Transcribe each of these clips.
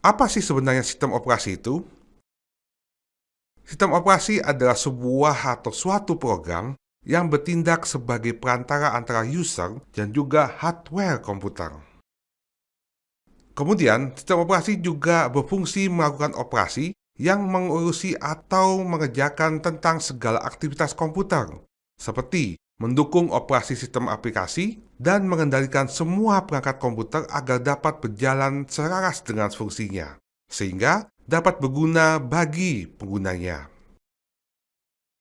Apa sih sebenarnya sistem operasi itu? Sistem operasi adalah sebuah atau suatu program yang bertindak sebagai perantara antara user dan juga hardware komputer. Kemudian, sistem operasi juga berfungsi melakukan operasi yang mengurusi atau mengerjakan tentang segala aktivitas komputer, seperti mendukung operasi sistem aplikasi dan mengendalikan semua perangkat komputer agar dapat berjalan selaras dengan fungsinya, sehingga dapat berguna bagi penggunanya.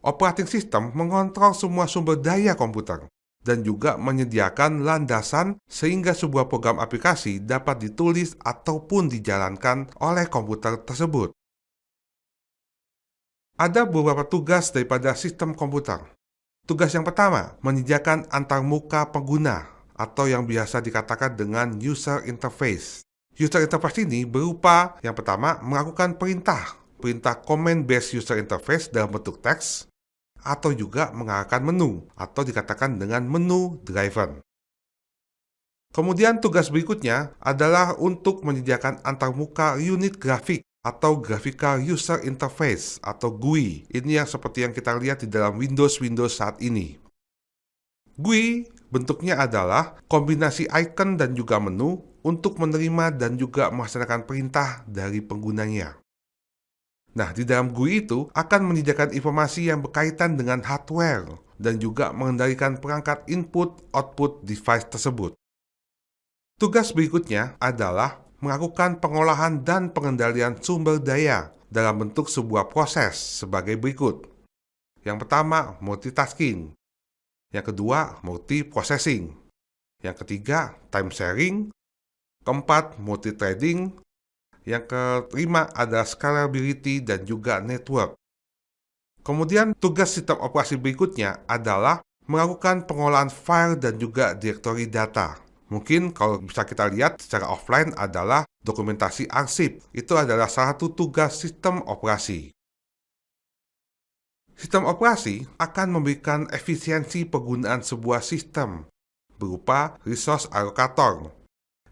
Operating System mengontrol semua sumber daya komputer dan juga menyediakan landasan sehingga sebuah program aplikasi dapat ditulis ataupun dijalankan oleh komputer tersebut. Ada beberapa tugas daripada sistem komputer. Tugas yang pertama, menyediakan antarmuka pengguna atau yang biasa dikatakan dengan user interface. User interface ini berupa yang pertama, melakukan perintah command-based user interface dalam bentuk teks, atau juga mengarahkan menu, atau dikatakan dengan menu driven. Kemudian tugas berikutnya adalah untuk menyediakan antarmuka unit grafik atau Graphical User Interface atau GUI. Ini yang seperti yang kita lihat di dalam Windows saat ini. GUI bentuknya adalah kombinasi icon dan juga menu untuk menerima dan juga melaksanakan perintah dari penggunanya. Nah, di dalam GUI itu akan menyediakan informasi yang berkaitan dengan hardware dan juga mengendalikan perangkat input-output device tersebut. Tugas berikutnya adalah melakukan pengolahan dan pengendalian sumber daya dalam bentuk sebuah proses sebagai berikut. Yang pertama, multitasking. Yang kedua, multiprocessing. Yang ketiga, time sharing. Keempat, multithreading. Yang kelima adalah scalability dan juga network. Kemudian tugas sistem operasi berikutnya adalah melakukan pengolahan file dan juga direktori data. Mungkin kalau bisa kita lihat secara offline adalah dokumentasi arsip. Itu adalah salah satu tugas sistem operasi. Sistem operasi akan memberikan efisiensi penggunaan sebuah sistem berupa resource allocator,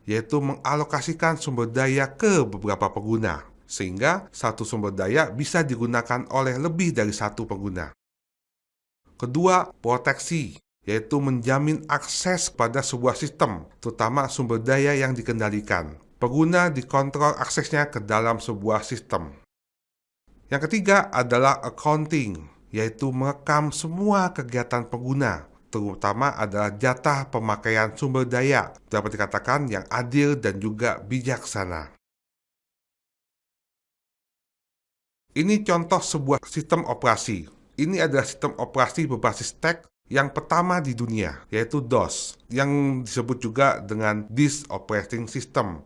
yaitu mengalokasikan sumber daya ke beberapa pengguna, sehingga satu sumber daya bisa digunakan oleh lebih dari satu pengguna. Kedua, proteksi, yaitu menjamin akses pada sebuah sistem, terutama sumber daya yang dikendalikan. Pengguna dikontrol aksesnya ke dalam sebuah sistem. Yang ketiga adalah accounting, yaitu merekam semua kegiatan pengguna, terutama adalah jatah pemakaian sumber daya, dapat dikatakan yang adil dan juga bijaksana. Ini contoh sebuah sistem operasi. Ini adalah sistem operasi berbasis teks yang pertama di dunia, yaitu DOS, yang disebut juga dengan Disk Operating System.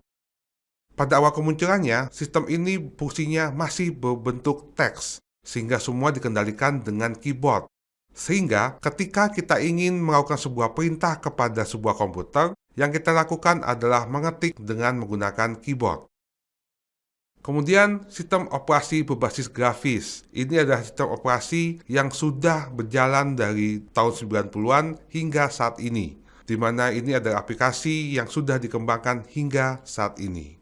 Pada awal kemunculannya, sistem ini fungsinya masih berbentuk teks, sehingga semua dikendalikan dengan keyboard. Sehingga ketika kita ingin melakukan sebuah perintah kepada sebuah komputer, yang kita lakukan adalah mengetik dengan menggunakan keyboard. Kemudian, sistem operasi berbasis grafis. Ini adalah sistem operasi yang sudah berjalan dari tahun 90-an hingga saat ini, di mana ini adalah aplikasi yang sudah dikembangkan hingga saat ini.